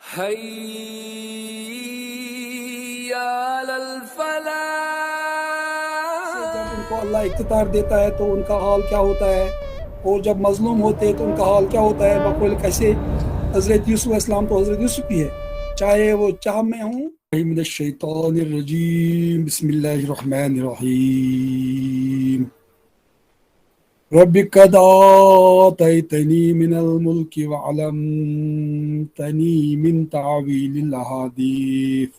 حي على الفلاح. جب ان کو اللہ اقتدار دیتا ہے تو ان کا حال کیا ہوتا ہے، اور جب مظلوم ہوتے ہیں تو ان کا حال کیا ہوتا ہے. بقول کیسے حضرت یوسف علیہ السلام تو حضرت یوسف بھی ہے، چاہے وہ چاہ میں ہوں. من الشیطان الرجیم، بسم اللہ الرحمن الرحیم. رب قد آتيتني من الملك وعلمتني من تعويل الأحاديث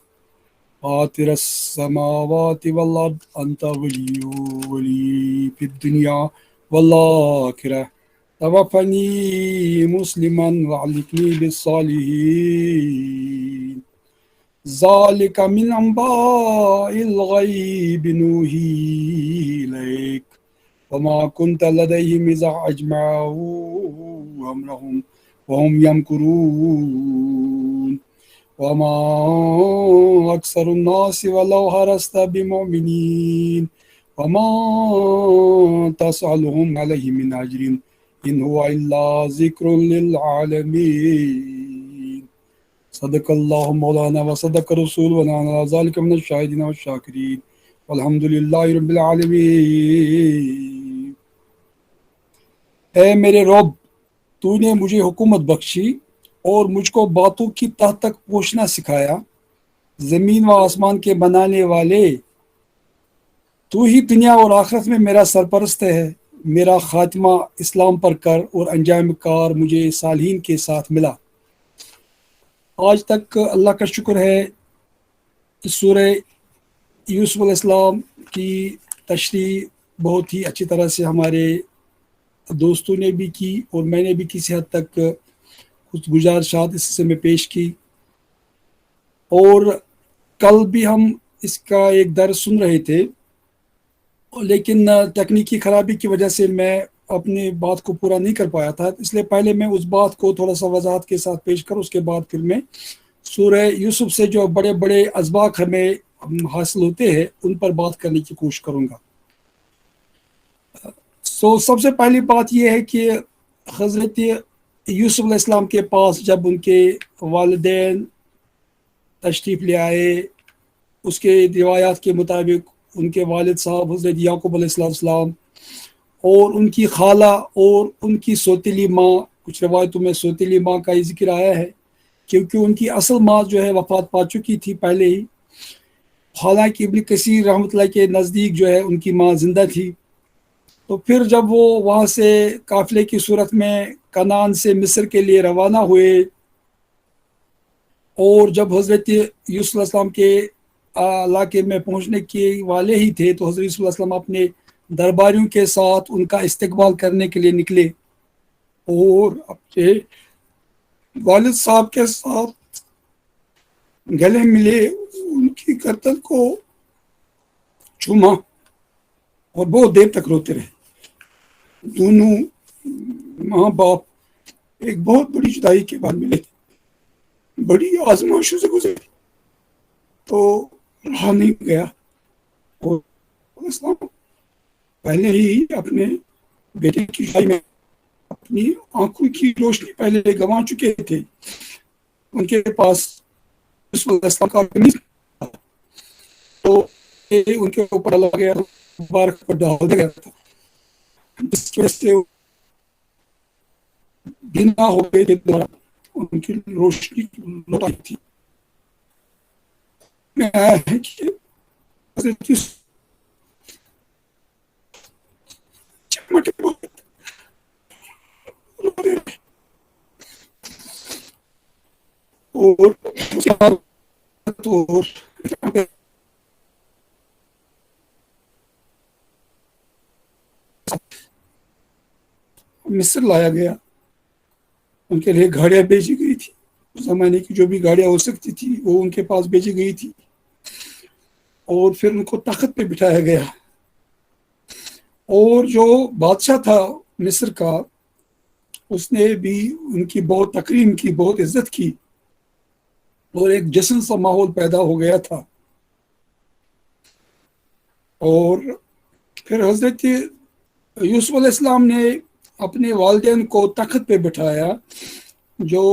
فاطر السماوات والأرض أنت ولي في الدنيا والآخرة توفني مسلما وألحقني بالصالحين ذلك من أنباء الغيب نوحيه إليك وما كنت لديهم إذا أجمعوا أمرهم وهم يمكرون وما أكثر الناس ولو حرصت بمؤمنين وما تسألهم عليه من أجر إن هو إلا ذكر للعالمين. صدق الله مولانا وصدق رسول ونحن على ذلك من الشاهدين والشاكرين والحمد لله رب العالمين. اے میرے رب، تو نے مجھے حکومت بخشی اور مجھ کو باتوں کی تہ تک پہنچنا سکھایا. زمین و آسمان کے بنانے والے، تو ہی دنیا اور آخرت میں میرا سرپرست ہے. میرا خاتمہ اسلام پر کر اور انجام کار مجھے صالحین کے ساتھ ملا. آج تک اللہ کا شکر ہے کہ سورہ یوسف علیہ السلام کی تشریح بہت ہی اچھی طرح سے ہمارے دوستوں نے بھی کی اور میں نے بھی کسی حد تک کچھ گزارشات اس سے میں پیش کی. اور کل بھی ہم اس کا ایک درس سن رہے تھے، لیکن تکنیکی خرابی کی وجہ سے میں اپنی بات کو پورا نہیں کر پایا تھا، اس لیے پہلے میں اس بات کو تھوڑا سا وضاحت کے ساتھ پیش کروں، اس کے بعد پھر میں سورہ یوسف سے جو بڑے بڑے اسباق ہمیں حاصل ہوتے ہیں ان پر بات کرنے کی کوشش کروں گا. سب سے پہلی بات یہ ہے کہ حضرت یوسف علیہ السلام کے پاس جب ان کے والدین تشریف لے آئے، اس کے روایات کے مطابق ان کے والد صاحب حضرت یعقوب علیہ السلام اور ان کی خالہ اور ان کی سوتیلی ماں، کچھ روایتوں میں سوتیلی ماں کا ہی ذکر آیا ہے کیونکہ ان کی اصل ماں جو ہے وفات پا چکی تھی پہلے ہی. حالانکہ ابن کثیر رحمۃ اللہ کے نزدیک جو ہے ان کی ماں زندہ تھی. تو پھر جب وہ وہاں سے قافلے کی صورت میں کنعان سے مصر کے لیے روانہ ہوئے اور جب حضرت یوسف علیہ السلام کے علاقے میں پہنچنے کے والے ہی تھے تو حضرت یوسف علیہ السلام اپنے درباریوں کے ساتھ ان کا استقبال کرنے کے لیے نکلے اور اپنے والد صاحب کے ساتھ گلے ملے، ان کی گردن کو چوما اور بہت دیر تک روتے رہے. دونوں ماں باپ ایک بہت بڑی جدائی کے بعد ملے، بڑی آزمائشوں سے گزرے تو رہا نہیں گیا اور اسلام پہلے ہی اپنے بیٹے کی جدائی میں اپنی آنکھوں کی روشنی پہلے گنوا چکے تھے. ان کے پاس اسلام کا تھا تو ان کے اوپر اللہ گیا مبارک پر ڈال دیا تھا، جس کی وجہ سے بنا ہو گئے تھے، ان کی روشنی لوٹ آئی تھی. میں آیا ہے کہ حضرت چمٹے اور مصر لایا گیا. ان کے لیے گاڑیاں بھیجی گئی تھی، اس زمانے کی جو بھی گاڑیاں ہو سکتی تھی وہ ان کے پاس بھیجی گئی تھی اور پھر ان کو تخت پہ بٹھایا گیا. اور جو بادشاہ تھا مصر کا اس نے بھی ان کی بہت تکریم کی، بہت عزت کی اور ایک جشن سا ماحول پیدا ہو گیا تھا. اور پھر حضرت یوسف علیہ السلام نے اپنے والدین کو تخت پہ بٹھایا جو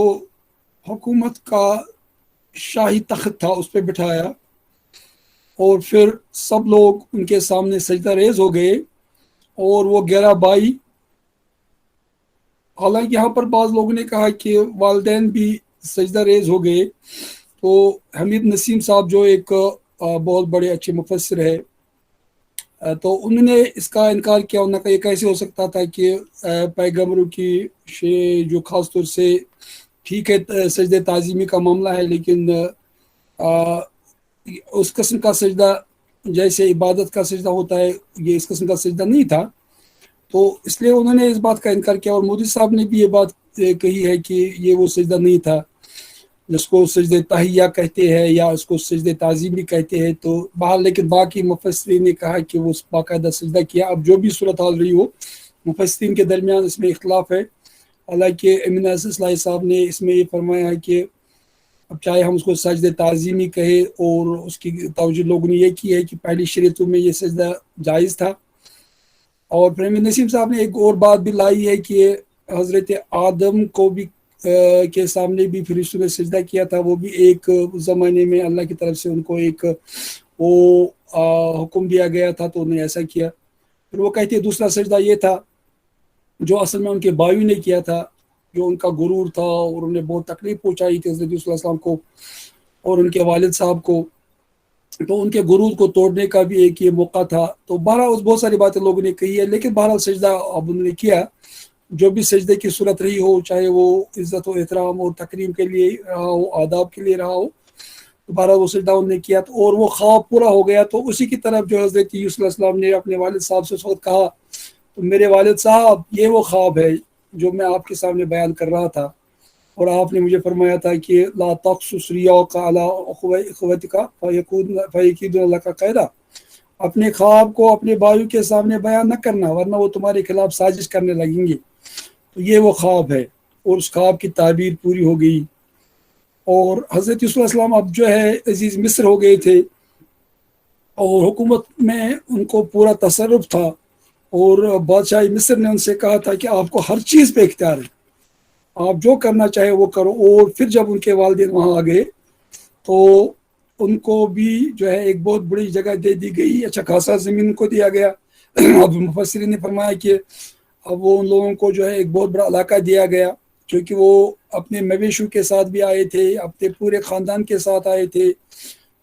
حکومت کا شاہی تخت تھا اس پہ بٹھایا، اور پھر سب لوگ ان کے سامنے سجدہ ریز ہو گئے، اور وہ 11 بائی، حالانکہ یہاں پر بعض لوگوں نے کہا کہ والدین بھی سجدہ ریز ہو گئے، تو حمید نسیم صاحب جو ایک بہت بڑے اچھے مفسر ہے، تو انہوں نے اس کا انکار کیا، انہوں نے کہا یہ کیسے ہو سکتا تھا کہ پیغمبروں کی جو خاص طور سے ٹھیک ہے سجدہ تعظیمی کا معاملہ ہے، لیکن اس قسم کا سجدہ جیسے عبادت کا سجدہ ہوتا ہے یہ اس قسم کا سجدہ نہیں تھا، تو اس لیے انہوں نے اس بات کا انکار کیا۔ اور مودی صاحب نے بھی یہ بات کہی ہے کہ یہ وہ سجدہ نہیں تھا جس کو سجدہ تحیہ کہتے ہیں یا اس کو سجدہ تعظیم بھی کہتے ہیں، تو بہر لیکن باقی مفسرین نے کہا کہ وہ باقاعدہ سجدہ کیا۔ اب جو بھی صورتحال رہی ہو، مفسرین کے درمیان اس میں اختلاف ہے، حالانکہ امین صلاحی صاحب نے اس میں یہ فرمایا ہے کہ اب چاہے ہم اس کو سجدہ تعظیمی کہیں، اور اس کی توجہ لوگوں نے یہ کی ہے کہ پہلی شریعتوں میں یہ سجدہ جائز تھا۔ اور پھر امین نسیم صاحب نے ایک اور بات بھی لائی ہے کہ حضرت آدم کو بھی کے سامنے بھی فرشتوں نے سجدہ کیا تھا، وہ بھی ایک زمانے میں اللہ کی طرف سے ان کو ایک وہ حکم دیا گیا تھا تو انہوں نے ایسا کیا۔ پھر وہ کہتے ہیں دوسرا سجدہ یہ تھا جو اصل میں ان کے بھائیوں نے کیا تھا، جو ان کا غرور تھا اور انہوں نے بہت تکلیف پہنچائی تھی حضرت صلی اللہ علیہ وسلم کو اور ان کے والد صاحب کو، تو ان کے غرور کو توڑنے کا بھی ایک یہ موقع تھا۔ تو بہرحال بہت ساری باتیں لوگوں نے کہی ہے، لیکن بہرحال سجدہ اب انہوں نے کیا، جو بھی سجدے کی صورت رہی ہو، چاہے وہ عزت و احترام اور تکریم کے لیے رہا ہو، آداب کے لیے رہا ہو، دوبارہ وہ سجدہ انہوں نے کیا، اور وہ خواب پورا ہو گیا۔ تو اسی کی طرف جو حضرت یوسف علیہ السلام نے اپنے والد صاحب سے اس وقت کہا، تو میرے والد صاحب یہ وہ خواب ہے جو میں آپ کے سامنے بیان کر رہا تھا، اور آپ نے مجھے فرمایا تھا کہ لا تقصص رؤیاک علی اخوتک فیکیدون لک کیدا، اپنے خواب کو اپنے بھائیوں کے سامنے بیان نہ کرنا ورنہ وہ تمہارے خلاف سازش کرنے لگیں گے۔ تو یہ وہ خواب ہے، اور اس خواب کی تعبیر پوری ہو گئی، اور حضرت یوسف علیہ السلام اب جو ہے عزیز مصر ہو گئے تھے، اور حکومت میں ان کو پورا تصرف تھا، اور بادشاہ مصر نے ان سے کہا تھا کہ آپ کو ہر چیز پہ اختیار ہے، آپ جو کرنا چاہے وہ کرو۔ اور پھر جب ان کے والدین وہاں آ گئے تو ان کو بھی جو ہے ایک بہت بڑی جگہ دے دی گئی، اچھا خاصا زمین کو دیا گیا۔ اب مفسرین نے فرمایا کہ اب وہ ان لوگوں کو جو ہے ایک بہت بڑا علاقہ دیا گیا، کیونکہ وہ اپنے مویشیوں کے ساتھ بھی آئے تھے، اپنے پورے خاندان کے ساتھ آئے تھے،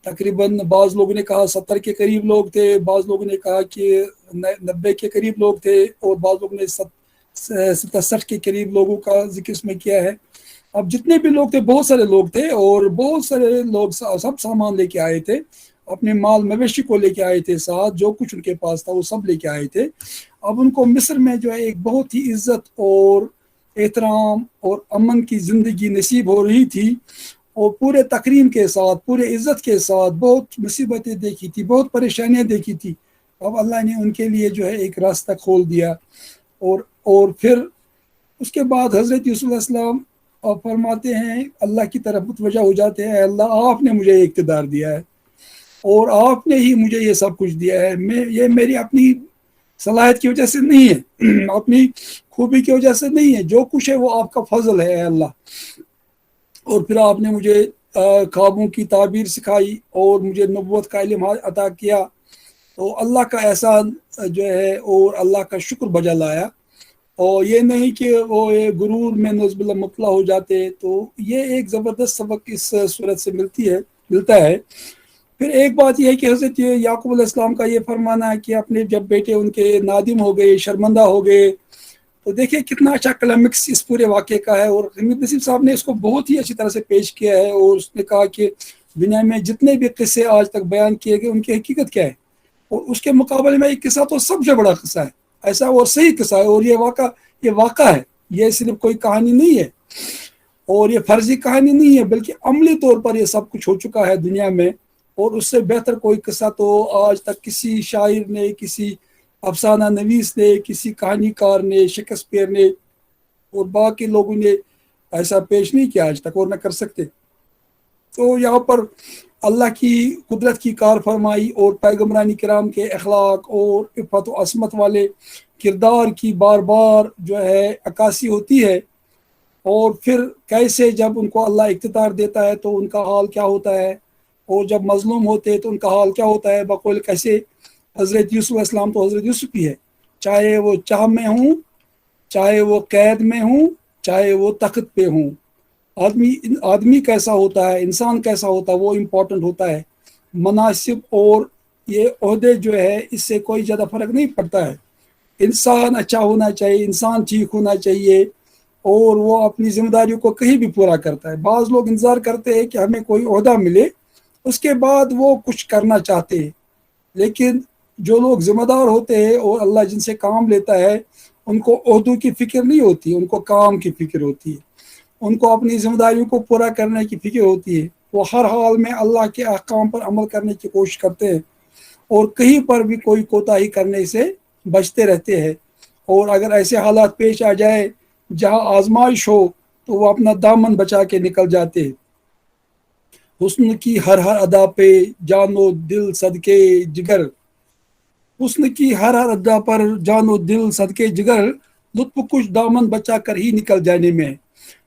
تقریباً بعض لوگوں نے کہا 70 کے قریب لوگ تھے، بعض لوگوں نے کہا کہ 90 کے قریب لوگ تھے، اور بعض لوگوں نے 67 کے قریب لوگوں کا ذکر اس میں کیا ہے۔ اب جتنے بھی لوگ تھے بہت سارے لوگ تھے، اور بہت سارے لوگ سب سامان لے کے آئے تھے، اپنے مال مویشی کو لے کے آئے تھے ساتھ، جو کچھ ان کے پاس تھا وہ سب لے کے آئے تھے۔ اب ان کو مصر میں جو ہے ایک بہت ہی عزت اور احترام اور امن کی زندگی نصیب ہو رہی تھی، اور پورے تکریم کے ساتھ، پورے عزت کے ساتھ، بہت مصیبتیں دیکھی تھی، بہت پریشانیاں دیکھی تھی، اب اللہ نے ان کے لیے جو ہے ایک راستہ کھول دیا۔ اور پھر اس کے بعد حضرت یوسف علیہ السلام فرماتے ہیں، اللہ کی طرف متوجہ ہو جاتے ہیں، اللہ آپ نے مجھے اقتدار دیا ہے، اور آپ نے ہی مجھے یہ سب کچھ دیا ہے، یہ میری اپنی صلاحیت کی وجہ سے نہیں ہے، اپنی خوبی کی وجہ سے نہیں ہے، جو کچھ ہے وہ آپ کا فضل ہے اے اللہ۔ اور پھر آپ نے مجھے خوابوں کی تعبیر سکھائی اور مجھے نبوت کا علم عطا کیا، تو اللہ کا احسان جو ہے اور اللہ کا شکر بجا لایا، اور یہ نہیں کہ وہ غرور میں نعوذ باللہ مبتلا ہو جاتے۔ تو یہ ایک زبردست سبق اس صورت سے ملتا ہے۔ پھر ایک بات یہ ہے کہ حضرت یعقوب علیہ السلام کا یہ فرمانا ہے کہ اپنے جب بیٹے ان کے نادم ہو گئے، شرمندہ ہو گئے، تو دیکھیں کتنا اچھا کلیمکس اس پورے واقعے کا ہے، اور حمید نسیم صاحب نے اس کو بہت ہی اچھی طرح سے پیش کیا ہے، اور اس نے کہا کہ دنیا میں جتنے بھی قصے آج تک بیان کیے گئے ان کی حقیقت کیا ہے، اور اس کے مقابلے میں ایک قصہ تو سب سے بڑا قصہ ہے، ایسا اور صحیح قصہ ہے، اور یہ واقع ہے، یہ صرف کوئی کہانی نہیں ہے، اور یہ فرضی کہانی نہیں ہے، بلکہ عملی طور پر یہ سب کچھ ہو چکا ہے دنیا میں، اور اس سے بہتر کوئی قصہ تو آج تک کسی شاعر نے، کسی افسانہ نویس نے، کسی کہانی کار نے، شیکسپیئر نے اور باقی لوگوں نے ایسا پیش نہیں کیا آج تک، اور نہ کر سکتے۔ تو یہاں پر اللہ کی قدرت کی کار فرمائی اور پیغمبران کرام کے اخلاق اور عفت و عصمت والے کردار کی بار بار جو ہے عکاسی ہوتی ہے، اور پھر کیسے جب ان کو اللہ اقتدار دیتا ہے تو ان کا حال کیا ہوتا ہے، اور جب مظلوم ہوتے ہیں تو ان کا حال کیا ہوتا ہے، بقول کیسے حضرت یوسف علیہ السلام تو حضرت یوسف ہی ہے، چاہے وہ چاہ میں ہوں، چاہے وہ قید میں ہوں، چاہے وہ تخت پہ ہوں، آدمی کیسا ہوتا ہے، انسان کیسا ہوتا ہے، وہ امپورٹنٹ ہوتا ہے۔ مناسب اور یہ عہدے جو ہے اس سے کوئی زیادہ فرق نہیں پڑتا ہے، انسان اچھا ہونا چاہیے، انسان ٹھیک ہونا چاہیے، اور وہ اپنی ذمہ داریوں کو کہیں بھی پورا کرتا ہے۔ بعض لوگ انتظار کرتے ہیں کہ ہمیں کوئی عہدہ ملے، اس کے بعد وہ کچھ کرنا چاہتے ہیں، لیکن جو لوگ ذمہ دار ہوتے ہیں اور اللہ جن سے کام لیتا ہے، ان کو عہدوں کی فکر نہیں ہوتی، ان کو کام کی فکر ہوتی ہے، ان کو اپنی ذمہ داریوں کو پورا کرنے کی فکر ہوتی ہے۔ وہ ہر حال میں اللہ کے احکام پر عمل کرنے کی کوشش کرتے ہیں، اور کہیں پر بھی کوئی کوتاہی کرنے سے بچتے رہتے ہیں، اور اگر ایسے حالات پیش آ جائے جہاں آزمائش ہو تو وہ اپنا دامن بچا کے نکل جاتے ہیں۔ حسن کی ہر ادا پہ جان و دل صدقے جگر، حسن کی ہر ادا پر جان و دل صدقے جگر، لطف کچھ دامن بچا کر ہی نکل جانے میں۔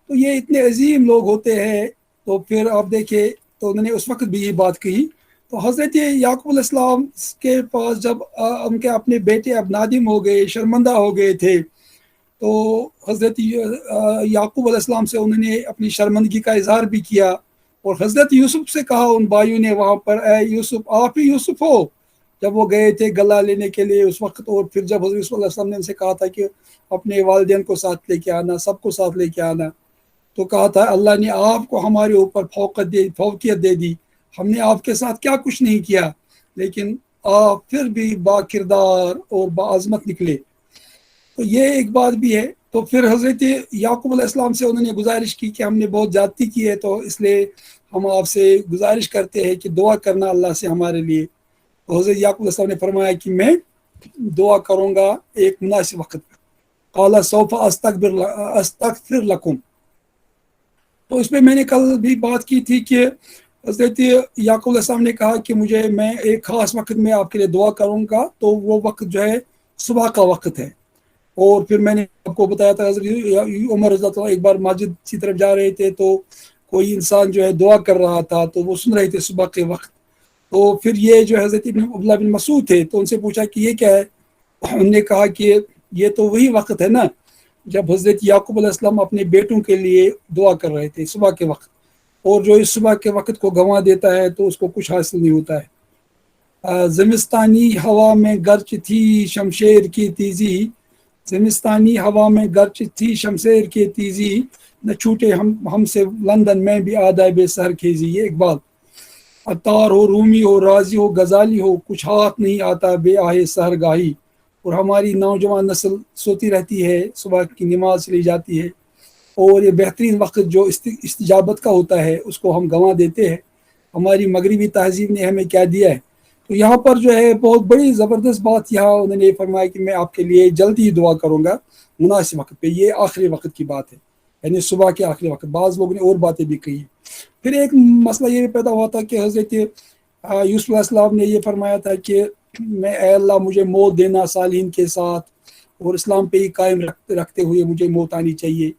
تو یہ اتنے عظیم لوگ ہوتے ہیں، تو پھر آپ دیکھیں تو انہوں نے اس وقت بھی یہ بات کہی۔ تو حضرت یعقوب علیہ السلام کے پاس جب ان کے اپنے بیٹے اب نادم ہو گئے، شرمندہ ہو گئے تھے، تو حضرت یعقوب علیہ السلام سے انہوں نے اپنی شرمندگی کا اظہار بھی کیا، اور حضرت یوسف سے کہا ان بھائیوں نے وہاں پر، اے یوسف آپ ہی یوسف ہو، جب وہ گئے تھے گلہ لینے کے لیے اس وقت۔ اور پھر جب حضرت صلی اللہ علیہ وسلم نے ان سے کہا تھا کہ اپنے والدین کو ساتھ لے کے آنا، سب کو ساتھ لے کے آنا، تو کہا تھا اللہ نے آپ کو ہمارے اوپر فوقیت دے دی، ہم نے آپ کے ساتھ کیا کچھ نہیں کیا، لیکن آپ پھر بھی با کردار اور با عظمت نکلے۔ تو یہ ایک بات بھی ہے۔ تو پھر حضرت یعقوب علیہ السلام سے انہوں نے گزارش کی کہ ہم نے بہت زیادتی کی ہے، تو اس لیے ہم آپ سے گزارش کرتے ہیں کہ دعا کرنا اللہ سے ہمارے لیے۔ تو حضرت یعقوب علیہ السلام نے فرمایا کہ میں دعا کروں گا ایک مناسب وقت پر۔ قال سوف استغفر لکم۔ تو اس پہ میں نے کل بھی بات کی تھی کہ حضرت یعقوب علیہ السلام نے کہا کہ میں ایک خاص وقت میں آپ کے لیے دعا کروں گا، تو وہ وقت جو ہے صبح کا وقت ہے۔ اور پھر میں نے آپ کو بتایا تھا حضرت عمر رضی اللہ عنہ ایک بار مسجد کی طرف جا رہے تھے، تو کوئی انسان جو ہے دعا کر رہا تھا، تو وہ سن رہے تھے صبح کے وقت۔ تو پھر یہ جو حضرت عبداللہ بن مسعود تھے، تو ان سے پوچھا کہ یہ کیا ہے؟ انہوں نے کہا کہ یہ تو وہی وقت ہے نا جب حضرت یعقوب علیہ السلام اپنے بیٹوں کے لیے دعا کر رہے تھے صبح کے وقت، اور جو اس صبح کے وقت کو گنوا دیتا ہے تو اس کو کچھ حاصل نہیں ہوتا ہے۔ زمستانی ہوا میں گرچ تھی شمشیر کی تیزی، زمستانی ہوا میں گرچ تھی شمشیر کی تیزی، نہ چھوٹے ہم سے لندن میں بھی آداب سر کھیزی۔ یہ اقبال۔ عطار ہو، رومی ہو، رازی ہو، غزالی ہو، کچھ ہاتھ نہیں آتا بے آہ سحر گاہی۔ اور ہماری نوجوان نسل سوتی رہتی ہے، صبح کی نماز چلی جاتی ہے، اور یہ بہترین وقت جو استجابت کا ہوتا ہے اس کو ہم گنوا دیتے ہیں۔ ہماری مغربی تہذیب نے ہمیں کیا دیا ہے؟ تو یہاں پر جو ہے بہت بڑی زبردست بات یہاں انہوں نے فرمایا کہ میں آپ کے لیے جلدی دعا کروں گا مناسب وقت پہ۔ یہ آخری وقت کی بات ہے، یعنی صبح کے آخری وقت۔ بعض لوگوں نے اور باتیں بھی کہی۔ پھر ایک مسئلہ یہ پیدا ہوا تھا کہ حضرت یوسف علیہ السلام نے یہ فرمایا تھا کہ اے اللہ مجھے موت دینا صالحین کے ساتھ، اور اسلام پہ ہی قائم رکھتے ہوئے مجھے موت آنی چاہیے،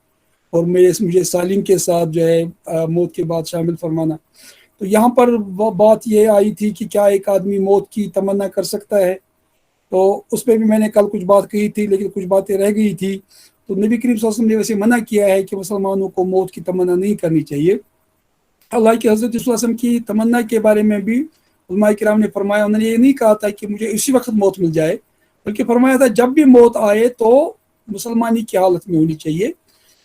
اور مجھے صالحین کے ساتھ جو ہے موت کے بعد شامل فرمانا۔ تو یہاں پر وہ بات یہ آئی تھی کہ کیا ایک آدمی موت کی تمنا کر سکتا ہے؟ تو اس پہ بھی میں نے کل کچھ بات کہی تھی، لیکن کچھ باتیں رہ گئی تھی۔ تو نبی کریم صلی اللہ علیہ وسلم نے ویسے منع کیا ہے کہ مسلمانوں کو موت کی تمنا نہیں کرنی چاہیے۔ اللہ کے حضرت صلی اللہ علیہ وسلم کی تمنا کے بارے میں بھی علماء کرام نے فرمایا، انہوں نے یہ نہیں کہا تھا کہ مجھے اسی وقت موت مل جائے، بلکہ فرمایا تھا جب بھی موت آئے تو مسلمانی کی حالت میں ہونی چاہیے،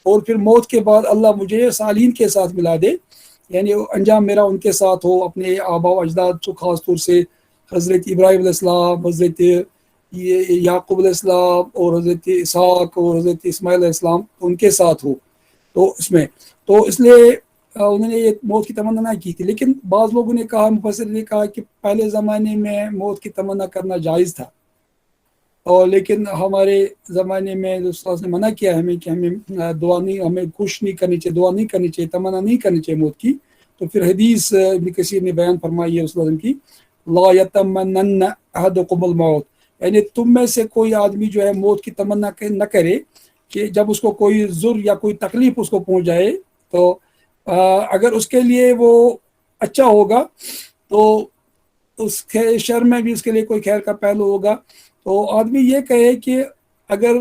اور پھر موت کے بعد اللہ مجھے صالحین کے ساتھ ملا دے، یعنی انجام میرا ان کے ساتھ ہو، اپنے آبا و اجداد کو، خاص طور سے حضرت ابراہیم علیہ السلام، حضرت یعقوب علیہ السلام، اور حضرت اسحاق اور حضرت اسماعیل علیہ السلام ان کے ساتھ ہو۔ تو اس لیے انہوں نے یہ موت کی تمنا نہ کی تھی۔ لیکن بعض لوگوں نے کہا، مفسر نے کہا کہ پہلے زمانے میں موت کی تمنا کرنا جائز تھا، اور لیکن ہمارے زمانے میں دوسرا نے منع کیا ہمیں کہ ہمیں خوش نہیں کرنی چاہیے، دعا نہیں کرنی چاہیے، تمنا نہیں کرنی چاہیے موت کی۔ تو پھر حدیث ابن کثیر نے بیان فرمائی ہے وسلم کی، لا یتمنن احدکم الموت، یعنی تم میں سے کوئی آدمی جو ہے موت کی تمنا نہ کرے، کہ جب اس کو کوئی ضر یا کوئی تکلیف اس کو پہنچ جائے تو اگر اس کے لیے وہ اچھا ہوگا تو اس کے شر میں بھی اس کے لیے کوئی خیر کا پہلو ہوگا. تو آدمی یہ کہے کہ اگر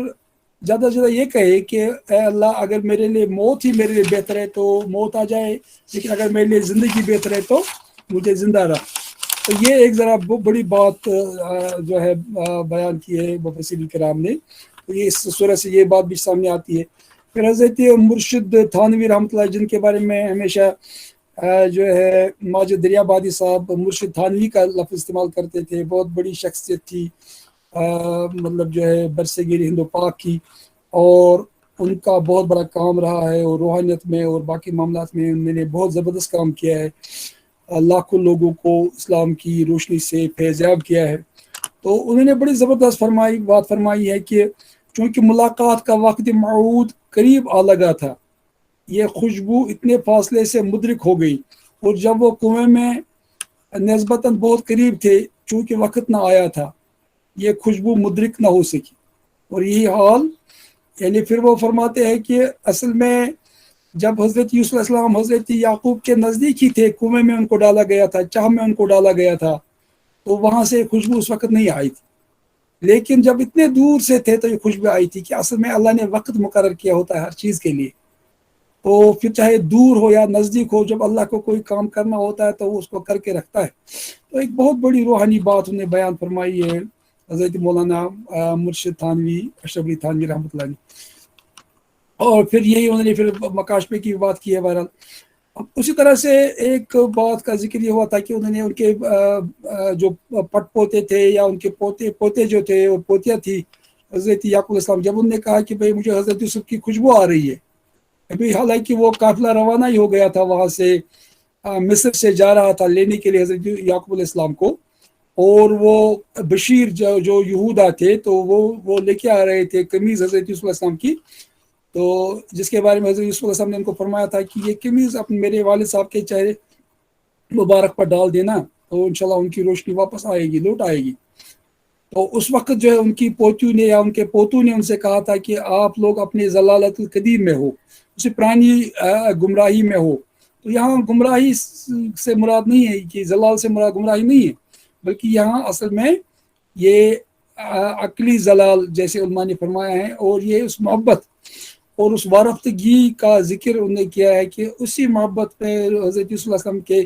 زیادہ سے زیادہ یہ کہے کہ اے اللہ اگر میرے لیے موت ہی میرے لیے بہتر ہے تو موت آ جائے، لیکن اگر میرے لیے زندگی بہتر ہے تو مجھے زندہ رہا. تو یہ ایک ذرا بڑی بات جو ہے بیان کی ہے مفسرین کرام نے. تو یہ اس صورت سے یہ بات بھی سامنے آتی ہے. پھر حضرت مرشد تھانوی رحمۃ اللہ جن کے بارے میں ہمیشہ جو ہے ماجد دریابادی صاحب مرشد تھانوی کا لفظ استعمال کرتے تھے. بہت بڑی شخصیت تھی مطلب جو ہے برصغیر ہند و پاک کی، اور ان کا بہت بڑا کام رہا ہے، اور روحانیت میں اور باقی معاملات میں انہوں نے بہت زبردست کام کیا ہے، لاکھوں لوگوں کو اسلام کی روشنی سے فیضیاب کیا ہے. تو انہوں نے بڑی زبردست بات فرمائی ہے کہ چونکہ ملاقات کا وقت موعود قریب آ لگا تھا، یہ خوشبو اتنے فاصلے سے مدرک ہو گئی، اور جب وہ کنویں میں نسبتاً بہت قریب تھے چونکہ وقت نہ آیا تھا، یہ خوشبو مدرک نہ ہو سکی. اور یہی حال یعنی پھر وہ فرماتے ہیں کہ اصل میں جب حضرت یوسف علیہ السلام حضرت یعقوب کے نزدیک ہی تھے، کنویں میں ان کو ڈالا گیا تھا، چاہ میں ان کو ڈالا گیا تھا، تو وہاں سے خوشبو اس وقت نہیں آئی تھی. لیکن جب اتنے دور سے تھے تو یہ خوشبو آئی تھی کہ اصل میں اللہ نے وقت مقرر کیا ہوتا ہے ہر چیز کے لیے. تو پھر چاہے دور ہو یا نزدیک ہو، جب اللہ کو کوئی کام کرنا ہوتا ہے تو وہ اس کو کر کے رکھتا ہے. تو ایک بہت بڑی روحانی بات انہیں بیان فرمائی ہے حضرت مولانا مرشد تھانوی اشرف علی تھانوی رحمۃ اللہ علیہ. اور پھر یہی انہوں نے پھر مکاشفے کی بات کی ہے. بہرحال اب اسی طرح سے ایک بات کا ذکر یہ ہوا تھا کہ انہوں نے ان کے جو پٹ پوتے تھے یا ان کے پوتے جو تھے اور پوتیاں تھی حضرت یعقوب السلام، جب انہوں نے کہا کہ بھئی مجھے حضرت یوسف کی خوشبو آ رہی ہے، ابھی حالانکہ وہ قافلہ روانہ ہی ہو گیا تھا وہاں سے، مصر سے جا رہا تھا لینے کے لیے حضرت یعقوب علیہ السلام کو، اور وہ بشیر جو یہودا تھے تو وہ لے کے آ رہے تھے قمیض حضرت یوسف علیہ السلام کی، تو جس کے بارے میں حضرت یوسف علیہ السلام نے ان کو فرمایا تھا کہ یہ قمیض اپنے میرے والد صاحب کے چہرے مبارک پر ڈال دینا تو انشاءاللہ ان کی روشنی واپس آئے گی، لوٹ آئے گی. تو اس وقت جو ہے ان کی پوتیوں نے یا ان کے پوتوں نے ان سے کہا تھا کہ آپ لوگ اپنے ضلالت القدیم میں ہو، اسی پرانی گمراہی میں ہو. تو یہاں گمراہی سے مراد نہیں ہے کہ ضلال سے مراد گمراہی نہیں ہے، بلکہ یہاں اصل میں یہ عقلی ضلال جیسے علماء نے فرمایا ہے، اور یہ اس محبت اور اس وارفتگی کا ذکر انہوں نے کیا ہے کہ اسی محبت پہ حضرت یوسف علیہ السلام کے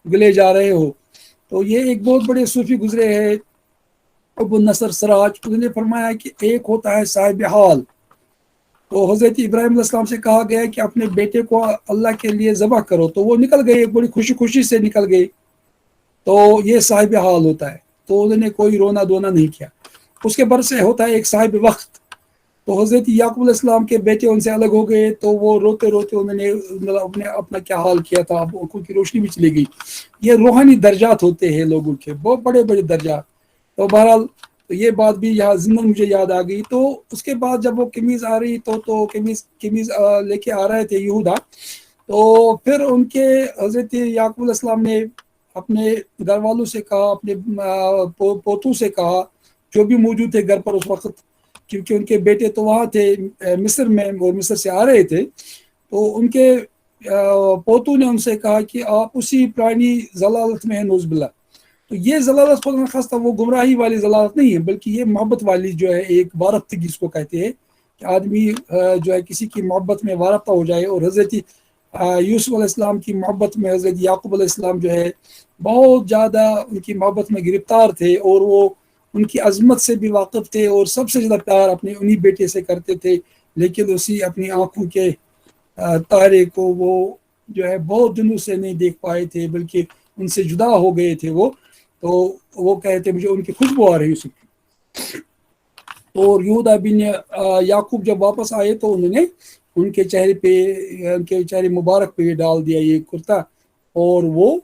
گلے جا رہے ہو. تو یہ ایک بہت بڑے صوفی گزرے ہیں ابو النصر سراج، انہوں نے فرمایا کہ ایک ہوتا ہے صاحب حال. تو حضرت ابراہیم علیہ السلام سے کہا گیا کہ اپنے بیٹے کو اللہ کے لیے ذبح کرو، تو وہ نکل گئے، بڑی خوشی خوشی سے نکل گئے. تو یہ صاحب حال ہوتا ہے. تو انہوں نے کوئی رونا دھونا نہیں کیا. اس کے برس سے ہوتا ہے ایک صاحب وقت. تو حضرت یعقوب علیہ السلام کے بیٹے ان سے الگ ہو گئے، تو وہ روتے روتے انہوں نے اپنا کیا حال کیا تھا، آنکھوں کی روشنی بھی چلی گئی. یہ روحانی درجات ہوتے ہیں لوگوں کے، بہت بڑے بڑے درجات. تو بہرحال یہ بات بھی یہاں ضمن مجھے یاد آ گئی. تو اس کے بعد جب وہ قمیض آ رہی تو قمیض لے کے آ رہے تھے یہودا، تو پھر ان کے حضرت یعقوب علیہ السلام نے اپنے گھر والوں سے کہا، اپنے پوتوں سے کہا جو بھی موجود تھے گھر پر اس وقت، کیونکہ ان کے بیٹے تو وہاں تھے مصر میں، وہ مصر سے آ رہے تھے. تو ان کے پوتوں نے ان سے کہا کہ آپ اسی پرانی ضلالت میں ہیں، نعوذ باللہ. تو یہ ضلالت خود نخواستہ وہ گمراہی والی ضلالت نہیں ہے، بلکہ یہ محبت والی جو ہے ایک وارفتگی جس کو کہتے ہیں کہ آدمی جو ہے کسی کی محبت میں وارفتہ ہو جائے. اور حضرت یوسف علیہ السلام کی محبت میں حضرت یعقوب علیہ السلام جو ہے بہت زیادہ ان کی محبت میں گرفتار تھے، اور وہ ان کی عظمت سے بھی واقف تھے، اور سب سے زیادہ پیار اپنے انہی بیٹے سے کرتے تھے. لیکن اسی اپنی آنکھوں کے تارے کو وہ جو ہے بہت دنوں سے نہیں دیکھ پائے تھے، بلکہ ان سے جدا ہو گئے تھے وہ. تو وہ کہتے مجھے ان کی خوشبو آ رہی ہے. اور یہودا بن یعقوب جب واپس آئے تو انہوں نے ان کے چہرے پہ، ان کے چہرے مبارک پہ ڈال دیا یہ کرتا، اور وہ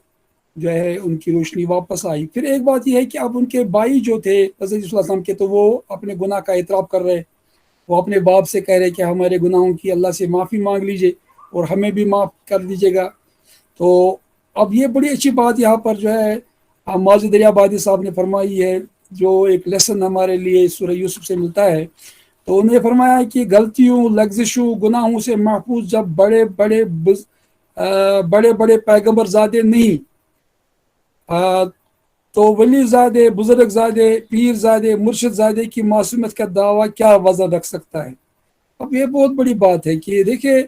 جو ہے ان کی روشنی واپس آئی. پھر ایک بات یہ ہے کہ اب ان کے بھائی جو تھے حضرت صلی اللہ علیہ وسلم کے، تو وہ اپنے گناہ کا اعتراف کر رہے. وہ اپنے باپ سے کہہ رہے کہ ہمارے گناہوں کی اللہ سے معافی مانگ لیجئے اور ہمیں بھی معاف کر دیجیے گا. تو اب یہ بڑی اچھی بات یہاں پر جو ہے ماجد دریابادی صاحب نے فرمائی ہے، جو ایک لیسن ہمارے لیے سورہ یوسف سے ملتا ہے. تو انہیں فرمایا کہ غلطیوں، لغزشوں، گناہوں سے محفوظ جب بڑے بڑے پیغمبر زادے نہیں، تو ولی زادے، بزرگ زادے، پیر زادے، مرشد زادے کی معصومیت کا دعویٰ کیا وزن رکھ سکتا ہے؟ اب یہ بہت بڑی بات ہے کہ دیکھیں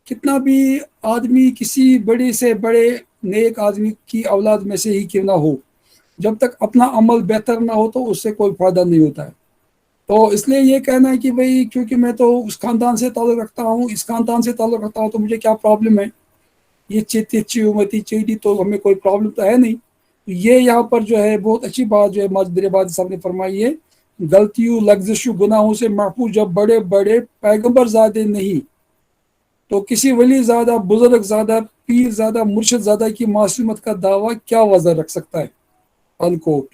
کتنا بھی آدمی کسی بڑے سے بڑے نیک آدمی کی اولاد میں سے ہی کیوں نہ ہو، جب تک اپنا عمل بہتر نہ ہو تو اس سے کوئی فائدہ نہیں ہوتا ہے۔ تو اس لیے یہ کہنا ہے کہ بھئی کیونکہ میں تو اس خاندان سے تعلق رکھتا ہوں، اس خاندان سے تعلق رکھتا ہوں، تو مجھے کیا پرابلم ہے، یہ چیتی امتی چیتی تو ہمیں کوئی پرابلم تو ہے نہیں۔ یہ یہاں پر جو ہے بہت اچھی بات جو ہے ماجد باد صاحب نے فرمائی ہے، غلطیوں، لغزشوں، گناہوں سے محفوظ جب بڑے بڑے پیغمبر زادے نہیں، تو کسی ولی زادہ، بزرگ زادہ، پیر زادہ، مرشد زادہ کی معصومیت کا دعویٰ کیا وزن رکھ سکتا ہے؟ انکوٹ۔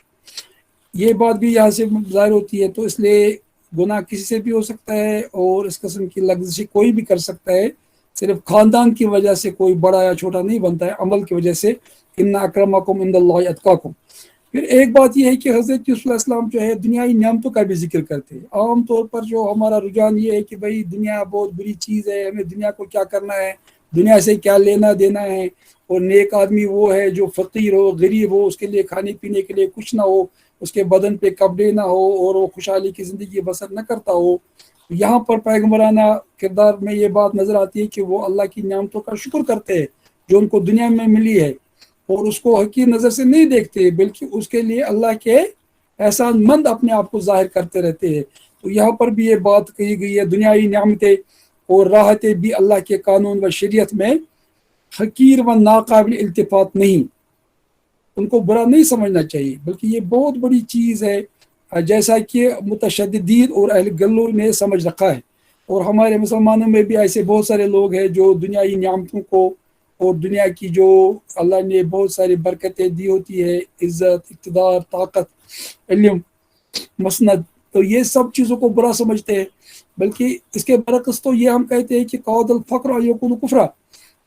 یہ بات بھی یہاں سے ظاہر ہوتی ہے۔ تو اس لیے گناہ کسی سے بھی ہو سکتا ہے، اور اس قسم کی لغزش کوئی بھی کر سکتا ہے، صرف خاندان کی وجہ سے کوئی بڑا یا چھوٹا نہیں بنتا ہے، عمل کی وجہ سے۔ ان اکرمکم عند اللہ اتقاکم۔ پھر ایک بات یہ ہے کہ حضرت یوسف علیہ السلام جو ہے دنیائی نعمتوں کا بھی ذکر کرتے ہیں۔ عام طور پر جو ہمارا رجحان یہ ہے کہ بھئی دنیا بہت بری چیز ہے، ہمیں دنیا کو کیا کرنا ہے، دنیا سے کیا لینا دینا ہے، اور نیک آدمی وہ ہے جو فقیر ہو، غریب ہو، اس کے لیے کھانے پینے کے لیے کچھ نہ ہو، اس کے بدن پہ کپڑے نہ ہو، اور وہ خوشحالی کی زندگی بسر نہ کرتا ہو۔ یہاں پر پیغمبرانہ کردار میں یہ بات نظر آتی ہے کہ وہ اللہ کی نعمتوں کا شکر کرتے ہیں جو ان کو دنیا میں ملی ہے، اور اس کو حقیر نظر سے نہیں دیکھتے، بلکہ اس کے لیے اللہ کے احسان مند اپنے آپ کو ظاہر کرتے رہتے ہیں۔ تو یہاں پر بھی یہ بات کہی گئی ہے، دنیائی نعمتیں اور راحتیں بھی اللہ کے قانون و شریعت میں حقیر و ناقابل التفات نہیں، ان کو برا نہیں سمجھنا چاہیے، بلکہ یہ بہت بڑی چیز ہے، جیسا کہ متشددین اور اہل گلوں نے سمجھ رکھا ہے۔ اور ہمارے مسلمانوں میں بھی ایسے بہت سارے لوگ ہیں جو دنیائی نعمتوں کو اور دنیا کی جو اللہ نے بہت ساری برکتیں دی ہوتی ہے، عزت، اقتدار، طاقت، علم، مسند، تو یہ سب چیزوں کو برا سمجھتے ہیں۔ بلکہ اس کے برعکس تو یہ ہم کہتے ہیں کہ قعد الفقر یکون کفرا،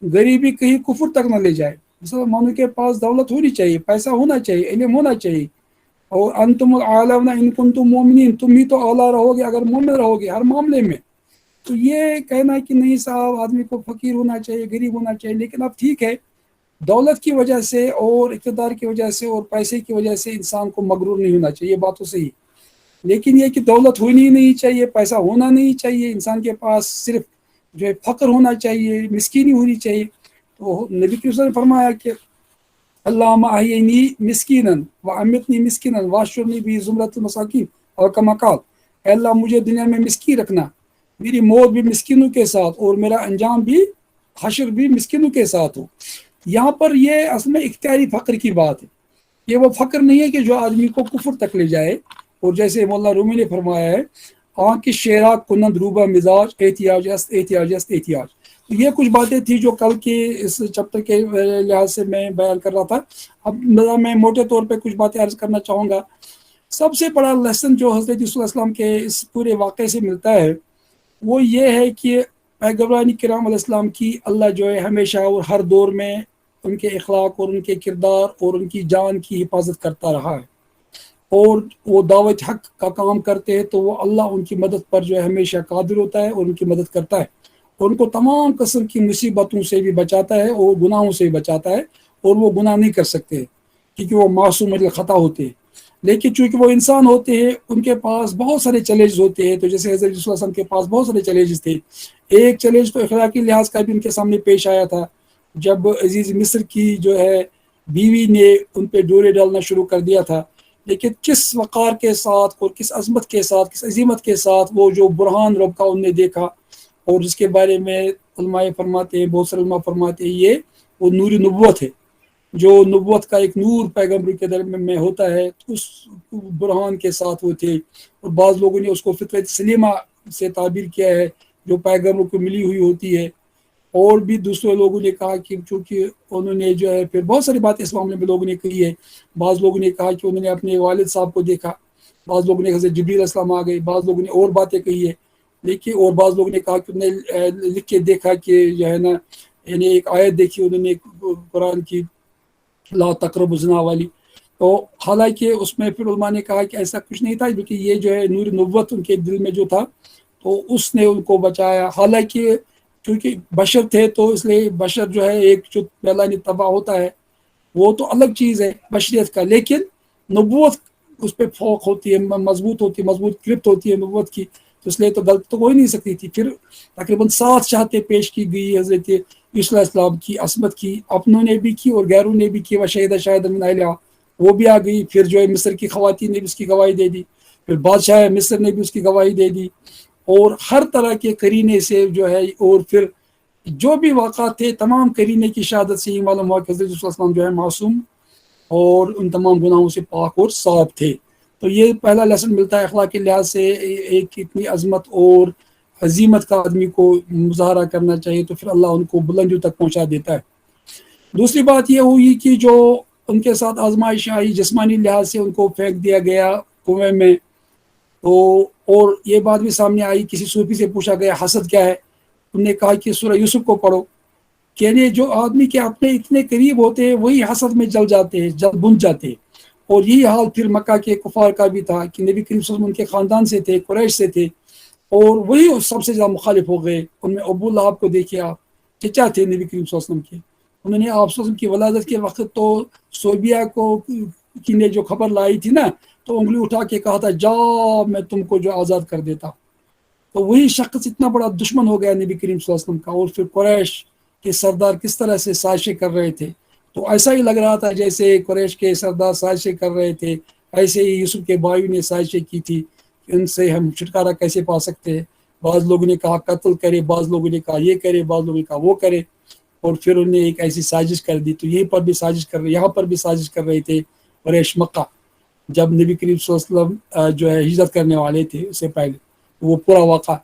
غریبی کہیں کفر تک نہ لے جائے۔ مسلمانوں کے پاس دولت ہونی چاہیے، پیسہ ہونا چاہیے، علم ہونا چاہیے، اور انتم الاعلون ان کنتم مومنین، تم ہی تو اعلیٰ رہو گے اگر مومن رہو گے ہر معاملے میں۔ تو یہ کہنا ہے کہ نہیں صاحب آدمی کو فقیر ہونا چاہیے، غریب ہونا چاہیے، لیکن اب ٹھیک ہے، دولت کی وجہ سے اور اقتدار کی وجہ سے اور پیسے کی وجہ سے انسان کو مغرور نہیں ہونا چاہیے، یہ بات تو صحیح، لیکن یہ کہ دولت ہونی نہیں چاہیے، پیسہ ہونا نہیں چاہیے، انسان کے پاس صرف جو ہے فقر ہونا چاہیے، مسکینی ہونی چاہیے۔ تو نبی کی نے فرمایا کہ اللہم احیینی مسکینا وامیتنی مسکینا واشرنی بی زمرۃ المساکین، اور کما قال، اے اللہ مجھے دنیا میں مسکین رکھنا، میری موت بھی مسکینوں کے ساتھ اور میرا انجام بھی حشر بھی مسکینوں کے ساتھ ہو۔ یہاں پر یہ اصل میں اختیاری فقر کی بات ہے، یہ وہ فقر نہیں ہے کہ جو آدمی کو کفر تک لے جائے۔ اور جیسے مولانا رومی نے فرمایا ہے، آنکھ کی شیرا کنند روبہ مزاج احتیاج است احتیاج است احتیاج۔ یہ کچھ باتیں تھی جو کل کے اس چیپٹر کے لحاظ سے میں بیان کر رہا تھا۔ اب میں موٹے طور پہ کچھ باتیں عرض کرنا چاہوں گا۔ سب سے بڑا لیسن جو حضرت یوسف علیہ السلام کے اس پورے واقعے سے ملتا ہے وہ یہ ہے کہ پیغمبران کرام علیہ السلام کی اللہ جو ہے ہمیشہ اور ہر دور میں ان کے اخلاق اور ان کے کردار اور ان کی جان کی حفاظت کرتا رہا ہے، اور وہ دعوت حق کا کام کرتے ہیں تو وہ اللہ ان کی مدد پر جو ہے ہمیشہ قادر ہوتا ہے اور ان کی مدد کرتا ہے، اور ان کو تمام قسم کی مصیبتوں سے بھی بچاتا ہے اور گناہوں سے بھی بچاتا ہے، اور وہ گناہ نہیں کر سکتے کیونکہ وہ معصوم خطا ہوتے ہیں۔ لیکن چونکہ وہ انسان ہوتے ہیں ان کے پاس بہت سارے چیلنجز ہوتے ہیں، تو جیسے حضرت صلی اللہ علیہ وسلم کے پاس بہت سارے چیلنجز تھے۔ ایک چیلنج تو اخلاقی لحاظ کا بھی ان کے سامنے پیش آیا تھا، جب عزیز مصر کی جو ہے بیوی نے ان پہ ڈورے ڈالنا شروع کر دیا تھا، لیکن کس وقار کے ساتھ اور کس عظمت کے ساتھ، کس عظیمت کے ساتھ وہ جو برہان رب کا ان نے دیکھا، اور جس کے بارے میں علماء فرماتے ہیں، بہت سارے علماء فرماتے ہیں یہ وہ نور نبوت ہے، جو نبوت کا ایک نور پیغمبر کے درمیان میں ہوتا ہے، اس برہان کے ساتھ وہ تھے۔ اور بعض لوگوں نے اس کو فطرت سلیمہ سے تعبیر کیا ہے جو پیغمبر کو ملی ہوئی ہوتی ہے، اور بھی دوسرے لوگوں نے کہا کہ چونکہ انہوں نے جو ہے پھر بہت ساری باتیں اس معاملے میں لوگوں نے کہی ہے۔ بعض لوگوں نے کہا کہ انہوں نے اپنے والد صاحب کو دیکھا، بعض لوگوں نے حضرت جبریل علیہ السلام آ گئے، بعض لوگوں نے اور باتیں کہی ہے، لیکن اور بعض لوگوں نے کہا کہ انہوں نے لکھ کے دیکھا کہ جو ہے نا، یعنی ایک آیت دیکھی انہوں نے قرآن کی لا تقربوا الزنا والی۔ تو حالانکہ اس میں پھر علماء نے کہا کہ ایسا کچھ نہیں تھا، بلکہ یہ جو ہے نور نبوت ان کے دل میں جو تھا تو اس نے ان کو بچایا. حالانکہ کیونکہ بشر تھے تو اس لیے بشر جو ہے ایک جو پہلا تباہ ہوتا ہے وہ تو الگ چیز ہے بشریت کا، لیکن نبوت اس پہ فوق ہوتی ہے، مضبوط ہوتی ہے، مضبوط گرفت ہوتی ہے نبوت کی، تو اس لیے تو غلط تو ہو ہی نہیں سکتی تھی. پھر تقریباً 7 شہادتیں پیش کی گئی حضرت یوسف علیہ السلام کی عصمت کی، اپنوں نے بھی کی اور غیروں نے بھی کی. و شہید شاہد من اہلہا وہ بھی آ گئی. پھر جو ہے مصر کی خواتین نے بھی اس کی گواہی دے دی، پھر بادشاہ مصر نے بھی اس کی گواہی دے دی، اور ہر طرح کے قرینے سے جو ہے، اور پھر جو بھی واقعات تھے تمام قرینے کی شہادت سے یہ معلوم ہوا کہ حضرت یوسف علیہ السلام جو ہے معصوم اور ان تمام گناہوں سے پاک اور صاف تھے. تو یہ پہلا لیسن ملتا ہے اخلاق کے لحاظ سے، ایک اتنی عظمت اور عظیمت کا آدمی کو مظاہرہ کرنا چاہیے تو پھر اللہ ان کو بلندیوں تک پہنچا دیتا ہے. دوسری بات یہ ہوئی کہ جو ان کے ساتھ آزمائش آئی، جسمانی لحاظ سے ان کو پھینک دیا گیا کنویں میں، تو اور یہ بات بھی سامنے آئی. کسی صوفی سے پوچھا گیا حسد کیا ہے، انہوں نے کہا کہ سورہ یوسف کو پڑھو. یعنی جو آدمی کے اپنے اتنے قریب ہوتے ہیں وہی حسد میں جل جاتے ہیں، جل بن جاتے ہیں. اور یہی حال پھر مکہ کے کفار کا بھی تھا کہ نبی کریم صلی اللہ علیہ وسلم ان کے خاندان سے تھے، قریش سے تھے، اور وہی سب سے زیادہ مخالف ہو گئے. ان میں ابو لہب کو دیکھیے آپ، چچا تھے نبی کریم صلی اللہ علیہ وسلم کے. انہوں نے آپ صلی اللہ علیہ وسلم کی ولادت کے وقت تو صوبیہ کو کی نے جو خبر لائی تھی نا، تو انگلی اٹھا کے کہا تھا جا میں تم کو جو آزاد کر دیتا. تو وہی شخص اتنا بڑا دشمن ہو گیا نبی کریم صلی اللہ علیہ وسلم کا. اور پھر قریش کے سردار کس طرح سے سازشیں کر رہے تھے، تو ایسا ہی لگ رہا تھا جیسے قریش کے سردار سازشیں کر رہے تھے، ایسے ہی یوسف کے بھائیوں نے سازشیں کی تھی کہ ان سے ہم چھٹکارا کیسے پا سکتے ہیں. بعض لوگوں نے کہا قتل کرے، بعض لوگوں نے کہا یہ کرے، بعض لوگوں نے کہا وہ کرے، اور پھر انہوں نے ایک ایسی سازش کر دی. تو یہیں پر بھی سازش کر رہے، یہاں پر بھی سازش کر رہے تھے قریش مکہ، جب نبی کریم صلی اللہ علیہ وسلم جو ہے ہجرت کرنے والے تھے اس سے پہلے، وہ پورا واقعہ.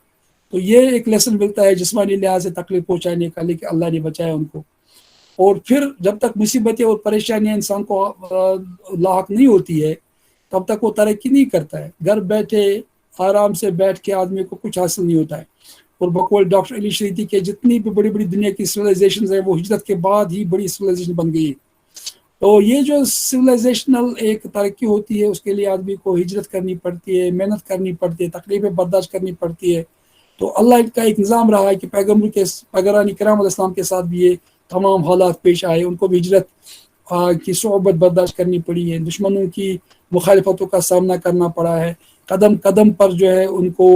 تو یہ ایک لیسن ملتا ہے جسمانی لحاظ سے تکلیف پہنچانے کا، لیکن اللہ نے بچایا ان کو. اور پھر جب تک مصیبتیں اور پریشانیاں انسان کو لاحق نہیں ہوتی ہے تب تک وہ ترقی نہیں کرتا ہے. گھر بیٹھے آرام سے بیٹھ کے آدمی کو کچھ حاصل نہیں ہوتا ہے. اور بقول ڈاکٹر علی شریتی کے جتنی بھی بڑی بڑی دنیا کی سویلائزیشنز ہیں وہ ہجرت کے بعد ہی بڑی سویلائزیشن بن گئی. تو یہ جو سویلائزیشنل ایک ترقی ہوتی ہے اس کے لیے آدمی کو ہجرت کرنی پڑتی ہے، محنت کرنی پڑتی ہے، تکلیفیں برداشت کرنی پڑتی ہے. تو اللہ کا ایک نظام رہا ہے کہ پیغمبر کے پیغمبران کرام علیہ السلام کے ساتھ بھی یہ تمام حالات پیش آئے. ان کو بھی ہجرت کی صعوبت برداشت کرنی پڑی ہے، دشمنوں کی مخالفتوں کا سامنا کرنا پڑا ہے، قدم قدم پر جو ہے ان کو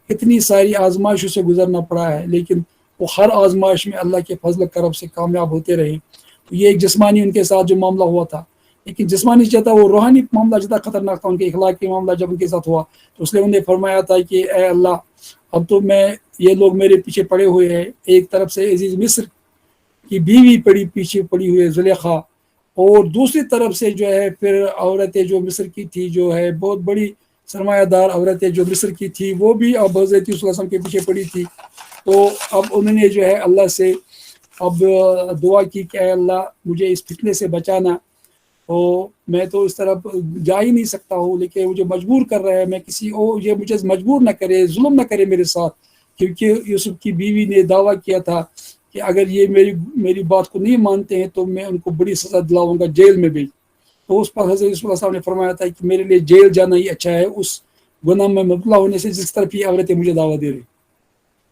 اتنی ساری آزمائشوں سے گزرنا پڑا ہے، لیکن وہ ہر آزمائش میں اللہ کے فضل و کرم سے کامیاب ہوتے رہے. تو یہ ایک جسمانی ان کے ساتھ جو معاملہ ہوا تھا، لیکن جسمانی چاہتا وہ روحانی معاملہ جتنا خطرناک تھا، ان کے اخلاقی معاملہ جب ان کے ساتھ ہوا تو اس لیے انہوں نے فرمایا تھا کہ اے اللہ اب تو یہ لوگ میرے پیچھے پڑے ہوئے ہیں. ایک طرف سے عزیز مصر کی بیوی پیچھے پڑی ہوئی ہے زلیخا، اور دوسری طرف سے جو ہے پھر عورتیں جو مصر کی تھی، جو ہے بہت بڑی سرمایہ دار عورتیں جو مصر کی تھی، وہ بھی اب حضرت صلی اللہ علیہ وسلم کے پیچھے پڑی تھی. تو اب انہوں نے جو ہے اللہ سے اب دعا کی کہ اے اللہ مجھے اس فتنے سے بچانا. تو میں تو اس طرف جا ہی نہیں سکتا ہوں، لیکن مجھے مجبور کر رہا ہے، میں کسی اور یہ مجھے مجبور نہ کرے، ظلم نہ کرے میرے ساتھ. کیونکہ یوسف کی بیوی نے دعویٰ کیا تھا کہ اگر یہ میری بات کو نہیں مانتے ہیں تو میں ان کو بڑی سزا دلاؤں گا، جیل میں بھیج. تو اس پر حضرت رسول اللہ صاحب نے فرمایا تھا کہ میرے لیے جیل جانا ہی اچھا ہے اس گناہ میں مبتلا ہونے سے جس طرف یہ عورتیں مجھے دعویٰ دے رہی.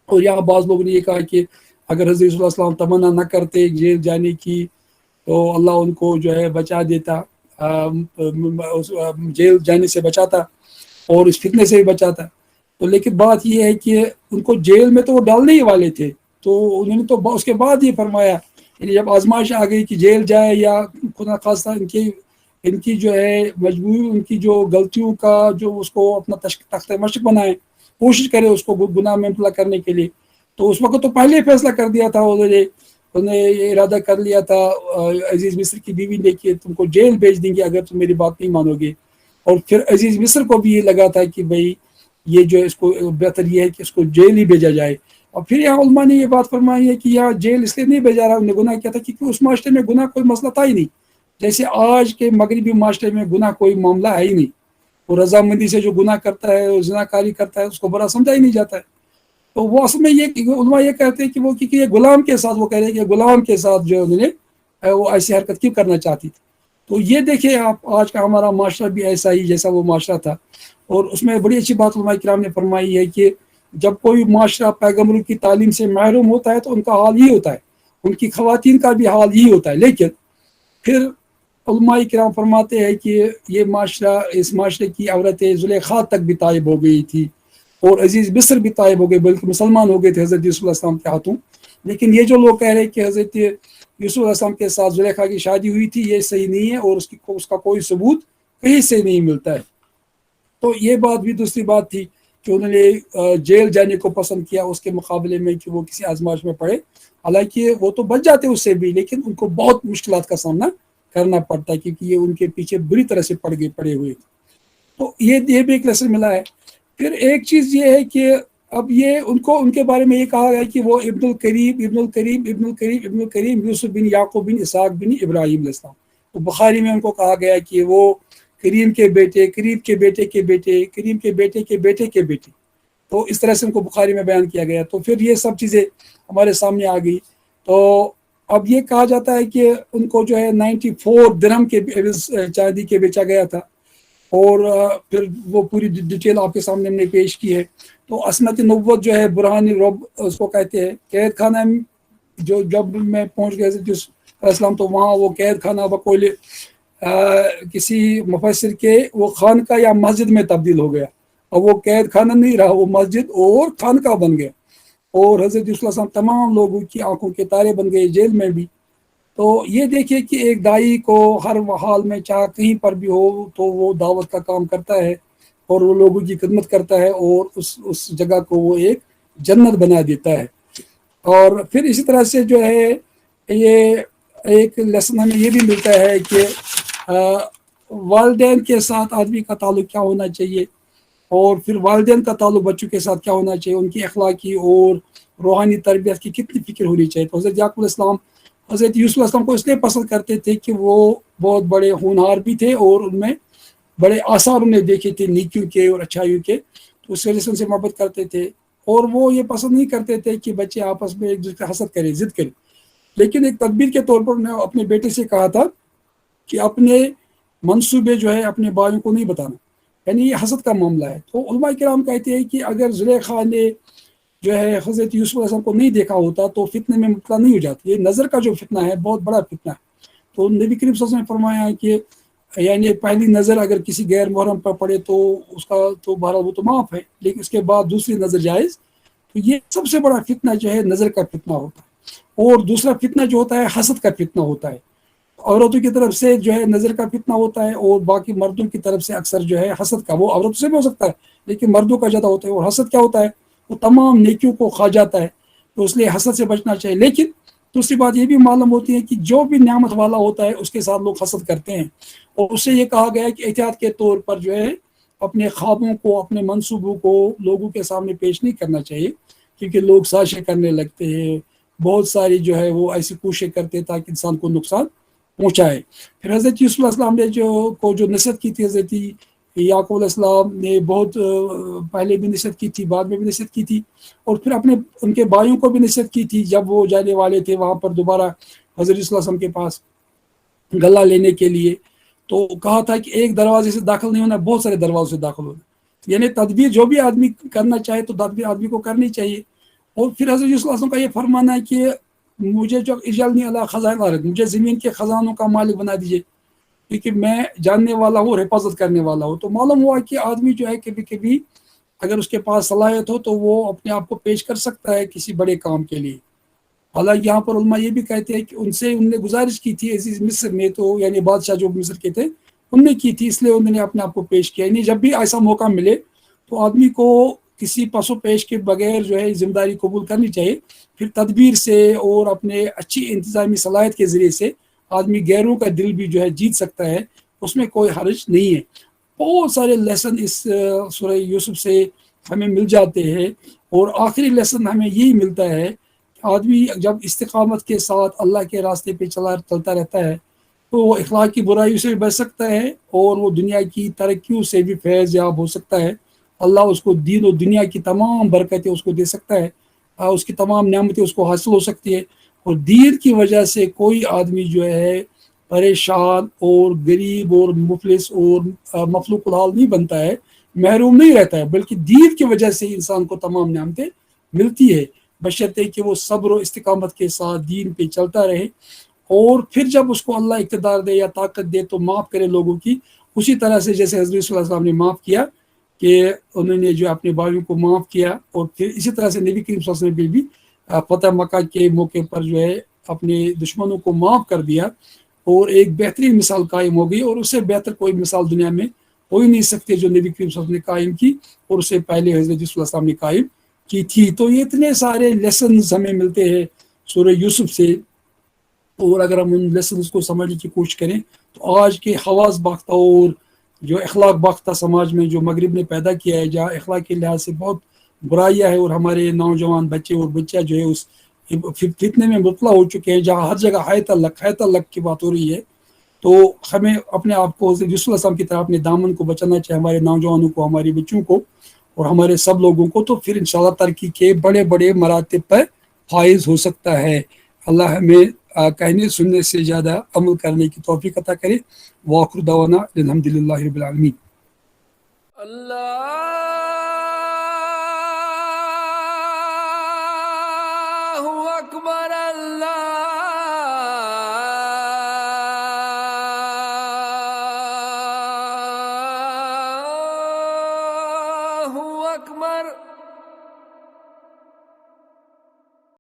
اور یہاں بعض لوگوں نے یہ کہا کہ اگر حضرت رسول اللہ صلی اللہ علیہ وسلم تمنا نہ کرتے جیل جانے کی تو اللہ ان کو جو ہے بچا دیتا، جیل جانے سے بچاتا اور اس فتنے سے بھی بچاتا. تو لیکن بات یہ ہے کہ ان کو جیل میں تو وہ ڈالنے ہی والے تھے، تو انہوں نے تو اس کے بعد یہ فرمایا، یعنی جب آزمائش آ گئی کہ جیل جائے یا خدا خاصہ ان کی جو ہے مجبوری، ان کی جو غلطیوں کا جو اس کو اپنا تخت مشق بنائے، کوشش کرے اس کو گناہ میں مبتلا کرنے کے لیے. تو اس وقت تو پہلے ہی فیصلہ کر دیا تھا، انہوں نے یہ ارادہ کر لیا تھا عزیز مصر کی بیوی نے کہ تم کو جیل بھیج دیں گے اگر تم میری بات نہیں مانو گے. اور پھر عزیز مصر کو بھی یہ لگا تھا کہ بھائی یہ جو اس کو بہتر یہ ہے کہ اس کو جیل ہی بھیجا جائے. اور پھر یہاں علماء نے یہ بات فرمائی ہے کہ یہاں جیل اس لیے نہیں بھیجا رہا، انہوں نے گناہ کیا تھا کیونکہ اس معاشرے میں گناہ کوئی مسئلہ تھا ہی نہیں. جیسے آج کے مغربی معاشرے میں گناہ کوئی معاملہ ہے ہی نہیں، وہ رضامندی سے جو گناہ کرتا ہے، زناکاری کرتا ہے، اس کو برا سمجھا ہی نہیں جاتا ہے. تو وہ اصل میں یہ علماء یہ کہتے ہیں کہ وہ کیونکہ یہ غلام کے ساتھ، وہ کہہ رہے ہیں کہ غلام کے ساتھ جو انہوں نے وہ ایسی حرکت کیوں کرنا چاہتی تھی. تو یہ دیکھیں آپ، آج کا ہمارا معاشرہ بھی ایسا ہی جیسا وہ معاشرہ تھا. اور اس میں بڑی اچھی بات علماء کرام نے فرمائی ہے کہ جب کوئی معاشرہ پیغمبروں کی تعلیم سے محروم ہوتا ہے تو ان کا حال یہ ہوتا ہے، ان کی خواتین کا بھی حال یہی ہوتا ہے. لیکن پھر علماء کرام فرماتے ہیں کہ یہ معاشرہ، اس معاشرے کی عورتیں زلیخا تک بھی طائب ہو گئی تھی، اور عزیز مصر بھی طائب ہو گئے، بلکہ مسلمان ہو گئے تھے حضرت یوسف علیہ السلام کے ہاتھوں. لیکن یہ جو لوگ کہہ رہے ہیں کہ حضرت یوسف علیہ السلام کے ساتھ زلیخا کی شادی ہوئی تھی، یہ صحیح نہیں ہے، اور اس کا کوئی ثبوت کہیں سے نہیں ملتا ہے. تو یہ بات بھی دوسری بات تھی کہ انہوں نے جیل جانے کو پسند کیا اس کے مقابلے میں کہ وہ کسی آزمائش میں پڑے. حالانکہ وہ تو بچ جاتے اس سے بھی، لیکن ان کو بہت مشکلات کا سامنا کرنا پڑتا ہے، کیونکہ یہ ان کے پیچھے بری طرح سے پڑے ہوئے تھے. تو یہ بھی ایک لیسن ملا ہے. پھر ایک چیز یہ ہے کہ اب یہ ان کے بارے میں یہ کہا گیا کہ وہ ابن الکریم یوسف بن یعقوب بن اسحاق بن ابراہیم علیہ السلام. تو بخاری میں ان کو کہا گیا کہ وہ کریم کے بیٹے، کریم کے بیٹے کے بیٹے، کریم کے بیٹے کے بیٹے کے بیٹے. تو اس طرح سے ان کو بخاری میں بیان کیا گیا. تو پھر یہ سب چیزیں ہمارے سامنے آ گئی. تو اب یہ کہا جاتا ہے کہ ان کو جو ہے 94 درہم کے چاندی کے بیچا گیا تھا. اور پھر وہ پوری ڈیٹیل آپ کے سامنے ہم نے پیش کی ہے. تو عصمت نبوت جو ہے، برہان رب اس کو کہتے ہیں. قید خانہ جو جب میں پہنچ گیا علیہ السلام، تو وہاں وہ قید خانہ بقول کسی مفسر کے وہ خانقاہ یا مسجد میں تبدیل ہو گیا. اور وہ قید خانہ نہیں رہا، وہ مسجد اور خانقاہ بن گیا. اور حضرت یوسف علیہ السلام تمام لوگوں کی آنکھوں کے تارے بن گئے جیل میں بھی. تو یہ دیکھیے کہ ایک دائی کو ہر حال میں چاہے کہیں پر بھی ہو تو وہ دعوت کا کام کرتا ہے، اور وہ لوگوں کی خدمت کرتا ہے، اور اس جگہ کو وہ ایک جنت بنا دیتا ہے. اور پھر اسی طرح سے جو ہے یہ ایک لیسن ہمیں یہ بھی ملتا ہے کہ والدین کے ساتھ آدمی کا تعلق کیا ہونا چاہیے، اور پھر والدین کا تعلق بچوں کے ساتھ کیا ہونا چاہیے، ان کی اخلاقی اور روحانی تربیت کی کتنی فکر ہونی چاہیے. تو حضرت یعقوب علیہ السلام حضرت یوسف علیہ السلام کو اس لیے پسند کرتے تھے کہ وہ بہت بڑے ہونہار بھی تھے، اور ان میں بڑے آثار انہیں دیکھے تھے نیکیوں کے اور اچھائیوں کے. تو اس وجہ سے ان سے محبت کرتے تھے. اور وہ یہ پسند نہیں کرتے تھے کہ بچے آپس میں ایک دوسرے کا حسد کریں، ضد کریں. لیکن ایک تدبیر کے طور پر انہوں نے اپنے بیٹے سے کہا تھا کہ اپنے منصوبے جو ہے اپنے بھائیوں کو نہیں بتانا، یعنی یہ حسد کا معاملہ ہے. تو علماء کرام کہتے ہیں کہ اگر زلیخا نے جو ہے حضرت یوسف علیہ السلام کو نہیں دیکھا ہوتا تو فتنے میں مبتلا نہیں ہو جاتی. یہ نظر کا جو فتنہ ہے بہت بڑا فتنہ ہے. تو نبی کریم صلی اللہ علیہ وسلم نے فرمایا ہے کہ یعنی پہلی نظر اگر کسی غیر محرم پر پڑے تو اس کا تو بہرحال وہ تو معاف ہے، لیکن اس کے بعد دوسری نظر جائز. تو یہ سب سے بڑا فتنہ جو ہے نظر کا فتنہ ہوتا ہے. اور دوسرا فتنہ جو ہوتا ہے حسد کا فتنہ ہوتا ہے. عورتوں کی طرف سے جو ہے نظر کا فتنہ ہوتا ہے، اور باقی مردوں کی طرف سے اکثر جو ہے حسد کا، وہ عورتوں سے بھی ہو سکتا ہے لیکن مردوں کا زیادہ ہوتا ہے. اور حسد کیا ہوتا ہے، وہ تمام نیکیوں کو کھا جاتا ہے. تو اس لیے حسد سے بچنا چاہیے. لیکن دوسری بات یہ بھی معلوم ہوتی ہے کہ جو بھی نعمت والا ہوتا ہے اس کے ساتھ لوگ حسد کرتے ہیں. اور اس سے یہ کہا گیا ہے کہ احتیاط کے طور پر جو ہے اپنے خوابوں کو، اپنے منصوبوں کو لوگوں کے سامنے پیش نہیں کرنا چاہیے، کیونکہ لوگ سازشیں کرنے لگتے ہیں. بہت ساری جو ہے وہ ایسی کوششیں کرتے تاکہ انسان کو نقصان پہنچائے. پھر حضرت یوسف علیہ السلام نے جو نصیحت کی تھی حضرت یعقوب علیہ السلام نے بہت پہلے بھی نصیحت کی تھی، بعد میں بھی نصیحت کی تھی، اور پھر ان کے بھائیوں کو بھی نصیحت کی تھی جب وہ جانے والے تھے وہاں پر دوبارہ حضرت صلی اللہ علیہ وسلم کے پاس غلہ لینے کے لیے. تو کہا تھا کہ ایک دروازے سے داخل نہیں ہونا، بہت سارے دروازوں سے داخل ہونا. یعنی تدبیر جو بھی آدمی کرنا چاہے تو تدبیر آدمی کو کرنی چاہیے. اور پھر حضرت یوسف علیہ السلام کا یہ فرمانا ہے کہ مجھے جو اجعلنی علی خزائن الارض، مجھے زمین کے خزانوں کا مالک بنا دیجیے، کیونکہ میں جاننے والا ہوں، حفاظت کرنے والا ہوں. تو معلوم ہوا کہ آدمی جو ہے کبھی کبھی اگر اس کے پاس صلاحیت ہو تو وہ اپنے آپ کو پیش کر سکتا ہے کسی بڑے کام کے لیے. حالانکہ یہاں پر علماء یہ بھی کہتے ہیں کہ ان نے گزارش کی تھی عزیز مصر میں، تو یعنی بادشاہ جو مصر کے تھے ان نے کی تھی، اس لیے انہوں نے اپنے آپ کو پیش کیا. یعنی جب بھی ایسا موقع ملے تو آدمی کو کسی پس و پیش کے بغیر جو ہے ذمہ داری قبول کرنی چاہیے. پھر تدبیر سے اور اپنے اچھی انتظامی صلاحیت کے ذریعے سے آدمی غیروں کا دل بھی جو ہے جیت سکتا ہے، اس میں کوئی حرج نہیں ہے. بہت سارے لیسن اس سورہ یوسف سے ہمیں مل جاتے ہیں. اور آخری لیسن ہمیں یہی ملتا ہے کہ آدمی جب استقامت کے ساتھ اللہ کے راستے پہ چلتا رہتا ہے تو وہ اخلاق کی برائیوں سے بھی بچ سکتا ہے، اور وہ دنیا کی ترقیوں سے بھی فیض یاب ہو سکتا ہے. اللہ اس کو دین و دنیا کی تمام برکتیں اس کو دے سکتا ہے، اس کی تمام نعمتیں اس کو حاصل ہو سکتی ہے. اور دین کی وجہ سے کوئی آدمی جو ہے پریشان اور غریب اور مفلس اور مفلوق الحال نہیں بنتا ہے، محروم نہیں رہتا ہے، بلکہ دین کی وجہ سے انسان کو تمام نعمتیں ملتی ہے، بشرطے کہ وہ صبر و استقامت کے ساتھ دین پہ چلتا رہے، اور پھر جب اس کو اللہ اقتدار دے یا طاقت دے تو معاف کرے لوگوں کی، اسی طرح سے جیسے حضرت صلی اللہ علیہ وسلم نے معاف کیا کہ انہوں نے جو اپنے بھائیوں کو معاف کیا، اور پھر اسی طرح سے نبی کریم صلی اللہ علیہ وسلم نے بھی فتح مکہ کے موقع پر جو ہے اپنے دشمنوں کو معاف کر دیا، اور ایک بہترین مثال قائم ہو گئی، اور اس سے بہتر کوئی مثال دنیا میں ہو ہی نہیں سکتی جو نبی کریم صلی اللہ علیہ وسلم نے قائم کی، اور اس سے پہلے حضرت صلی اللہ علیہ وسلم نے قائم کی تھی۔ تو یہ اتنے سارے لیسنز ہمیں ملتے ہیں سورہ یوسف سے، اور اگر ہم ان لیسنز کو سمجھنے کی کوشش کریں تو آج کے حواس باختہ اور جو اخلاق باختہ سماج میں جو مغرب نے پیدا کیا ہے، جہاں اخلاق کے لحاظ سے بہت برائیاں ہے، اور ہمارے نوجوان بچے اور بچہ جو ہے اس فتنے میں مبتلا ہو چکے ہیں، جہاں ہر جگہ حیات اللہ کی بات ہو رہی ہے، تو ہمیں اپنے آپ کو حضرت یوسف علیہ السلام کی طرح اپنے دامن کو بچانا چاہیے، ہمارے نوجوانوں کو، ہمارے بچوں کو، اور ہمارے سب لوگوں کو، تو پھر انشاءاللہ ترقی کے بڑے بڑے مراتب پر فائز ہو سکتا ہے۔ اللہ ہمیں کہنے سننے سے زیادہ عمل کرنے کی توفیق عطا کرے۔ وآخر دعوانا الحمد للہ رب العالمین۔ اللہ اکبر، اللہ اکبر۔